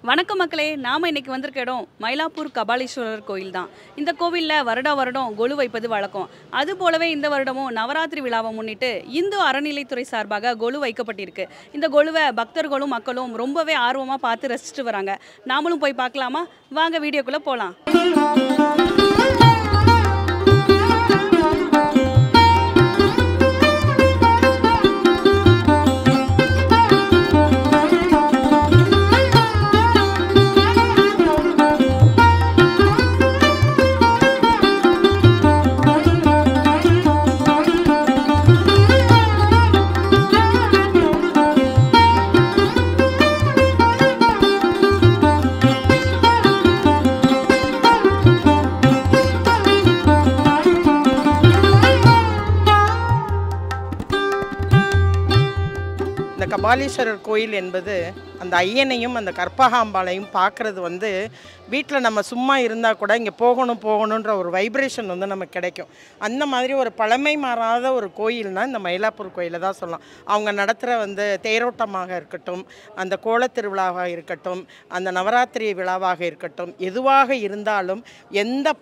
வணக்கம் மக்களே, நாம இன்னைக்கு வந்திருக்க இடம் மயிலாப்பூர் கபாலீஸ்வரர் கோயில் தான். இந்த கோவிலில் வருடம் கொலு வைப்பது வழக்கம். அது போலவே இந்த வருடமும் நவராத்திரி விழாவை முன்னிட்டு இந்து அறநிலைத்துறை சார்பாக கொலு வைக்கப்பட்டிருக்கு. இந்த கொலுவை பக்தர்களும் மக்களும் ரொம்பவே ஆர்வமாக பார்த்து ரசிச்சுட்டு வராங்க. நாமளும் போய் பார்க்கலாமா? வாங்க வீடியோக்குள்ளே போகலாம். இந்த கபாலீஸ்வரர் கோயில் என்பது அந்த ஐயனையும் அந்த கற்பகாம்பாளையும் பார்க்குறது வீட்டில் நம்ம சும்மா இருந்தால் கூட இங்கே போகணுன்ற ஒரு வைப்ரேஷன் நமக்கு கிடைக்கும். அந்த மாதிரி ஒரு பழமை மாறாத ஒரு கோயில்னால் இந்த மயிலாப்பூர் கோயிலை தான் சொல்லலாம். அவங்க நடத்துகிற தேரோட்டமாக இருக்கட்டும், அந்த கோலத் திருவிழாவாக இருக்கட்டும், அந்த நவராத்திரி விழாவாக இருக்கட்டும், எதுவாக இருந்தாலும் எந்த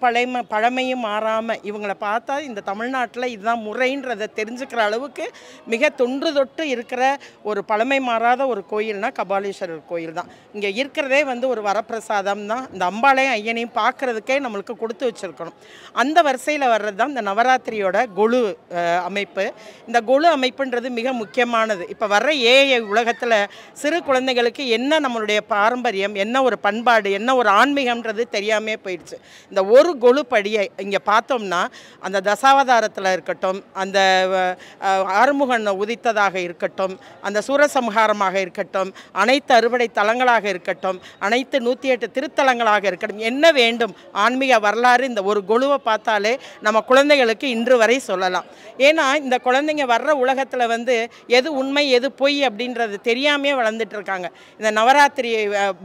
பழமையும் மாறாமல் இவங்களை பார்த்தா இந்த தமிழ்நாட்டில் இதுதான் முறைன்றதை தெரிஞ்சுக்கிற அளவுக்கு மிக தொன்று தொட்டு இருக்கிற ஒரு பழமை மாறாத ஒரு கோயில்னால் கபாலீஸ்வரர் கோயில் தான். இங்கே இருக்கிறதே ஒரு வரப்பிரசாதம் தான். இந்த அம்பாளையும் ஐயனையும் பார்க்குறதுக்கே நம்மளுக்கு கொடுத்து வச்சுருக்கணும். அந்த வரிசையில் வர்றது தான் இந்த நவராத்திரியோட கொலு அமைப்பு. இந்த கொலு அமைப்புன்றது மிக முக்கியமானது. இப்போ வர்ற ஏஐ உலகத்தில் சிறு குழந்தைகளுக்கு என்ன நம்மளுடைய பாரம்பரியம், என்ன ஒரு பண்பாடு, என்ன ஒரு ஆன்மீகம்ன்றது தெரியாமே போயிடுச்சு. இந்த ஒரு கொலு படியை இங்கே பார்த்தோம்னா அந்த தசாவதாரத்தில் இருக்கட்டும், அந்த ஆறுமுகன் உதித்ததாக இருக்கட்டும், அந்த சூரசம்ஹாரமாக இருக்கட்டும், அனைத்து அறுவடை தலங்களாக இருக்கட்டும், அனைத்து 108 திருத்தலங்களாக இருக்கட்டும், என்ன வேண்டும் ஆன்மீக வரலாறு இந்த ஒரு கொலுவை பார்த்தாலே நம்ம குழந்தைகளுக்கு இன்று வரை சொல்லலாம். ஏன்னா இந்த குழந்தைங்க வர்ற உலகத்தில் எது உண்மை எது பொய் அப்படின்றது தெரியாமே வளர்ந்துட்டு இருக்காங்க. இந்த நவராத்திரி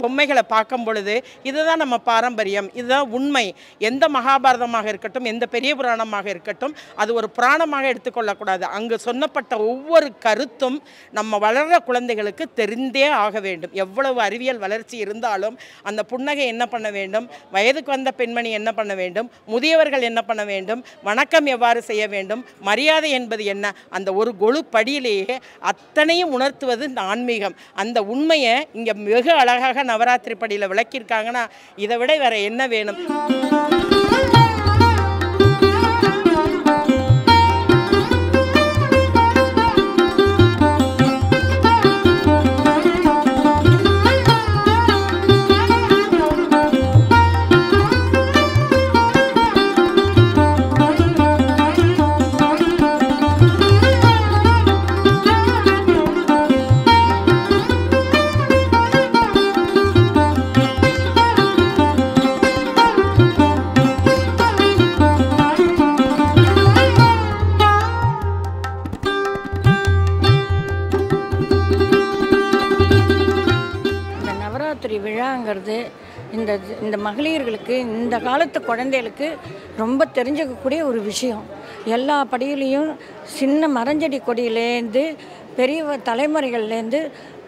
பொம்மைகளை பார்க்கும் பொழுது இதுதான் நம்ம பாரம்பரியம், இதுதான் உண்மை. எந்த மகாபாரதமாக இருக்கட்டும், எந்த பெரிய புராணமாக இருக்கட்டும், அது ஒரு புராணமாக எடுத்துக்கொள்ளக்கூடாது. அங்கு சொன்னப்பட்ட ஒவ்வொரு கருத்தும் நம்ம வளர்கிற குழந்தைகளுக்கு தெரிந்தே ஆக வேண்டும். எவ்வளவு அறிவியல் வளர்ச்சி இருந்தாலும் அந்த புன்னகை என்ன பண்ண வேண்டும், வயதுக்கு வந்த பெண்மணி என்ன பண்ண வேண்டும், முதியவர்கள் என்ன பண்ண வேண்டும், வணக்கம் எவ்வாறு செய்ய வேண்டும், மரியாதை என்பது என்ன, அந்த ஒரு கொலு படியிலேயே அத்தனையும் உணர்த்துவது இந்த ஆன்மீகம். அந்த உண்மையை இங்கே வெகு அழகாக நவராத்திரி படியில் விளக்கியிருக்காங்கன்னா இதை விட வேற என்ன வேணும்? விழாங்கிறது இந்த மகளிர்களுக்கு, இந்த காலத்து குழந்தைகளுக்கு ரொம்ப தெரிஞ்சுக்கக்கூடிய ஒரு விஷயம். எல்லா படியிலையும் சின்ன மரஞ்செடி கொடியிலேருந்து பெரிய தலைமுறைகள்லேருந்து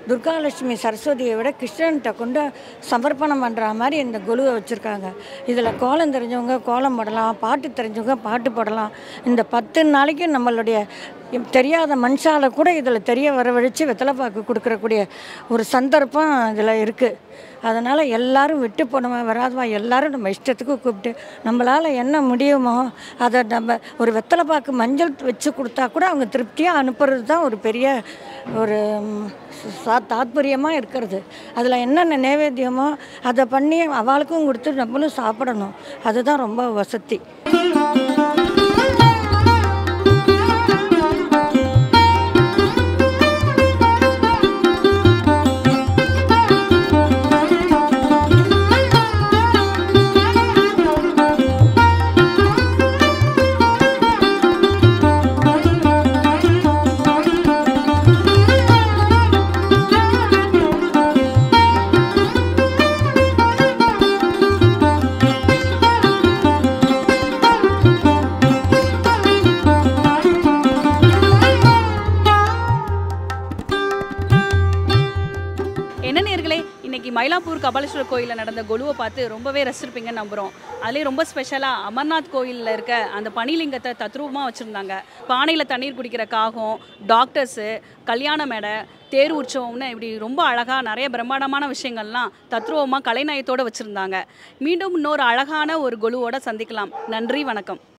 துர்காலட்சுமி சரஸ்வதியை விட கிருஷ்ணன்கிட்ட கொண்டு சமர்ப்பணம் பண்ணுற மாதிரி இந்த கொலுவை வச்சுருக்காங்க. இதில் கோலம் தெரிஞ்சவங்க கோலம் போடலாம், பாட்டு தெரிஞ்சவங்க பாட்டு போடலாம். இந்த 10 நாளைக்கு நம்மளுடைய தெரியாத மனுஷால கூட இதில் தெரிய வரவழைச்சு வெத்தலைப்பாக்கு கொடுக்கறக்கூடிய ஒரு சந்தர்ப்பம் இதில் இருக்குது. அதனால் எல்லோரும் விட்டு போனவா வராதுவா எல்லோரும் நம்ம இஷ்டத்துக்கு கூப்பிட்டு நம்மளால் என்ன முடியுமோ அதை நம்ம ஒரு வெத்தலைப்பாக்கு மஞ்சள் வச்சு கொடுத்தா கூட அவங்க திருப்தியாக அனுப்புறது தான் ஒரு பெரிய ஒரு தாத்பரியமாக இருக்கிறது. அதில் என்னென்ன நைவேத்தியமோ அதை பண்ணி அவளுக்கும் கொடுத்து நம்மளும் சாப்பிடணும். அதுதான் ரொம்ப வசதி. மயிலாப்பூர் கபாலீஸ்வரர் கோயிலில் நடந்த கொலுவை பார்த்து ரொம்பவே ரசிச்சிருப்பீங்கன்னு நம்புகிறோம். அதுலேயும் ரொம்ப ஸ்பெஷலாக அமர்நாத் கோயிலில் இருக்க அந்த பனிலிங்கத்தை தத்ரூபமாக வச்சுருந்தாங்க. பானையில் தண்ணீர் குடிக்கிற காகம், டாக்டர்ஸு, கல்யாண மேடை, தேர் உற்சவம்னு இப்படி ரொம்ப அழகாக நிறைய பிரம்மாண்டமான விஷயங்கள்லாம் தத்ரூபமாக கலைநயத்தோடு வச்சுருந்தாங்க. மீண்டும் இன்னொரு அழகான ஒரு கொலுவோடு சந்திக்கலாம். நன்றி, வணக்கம்.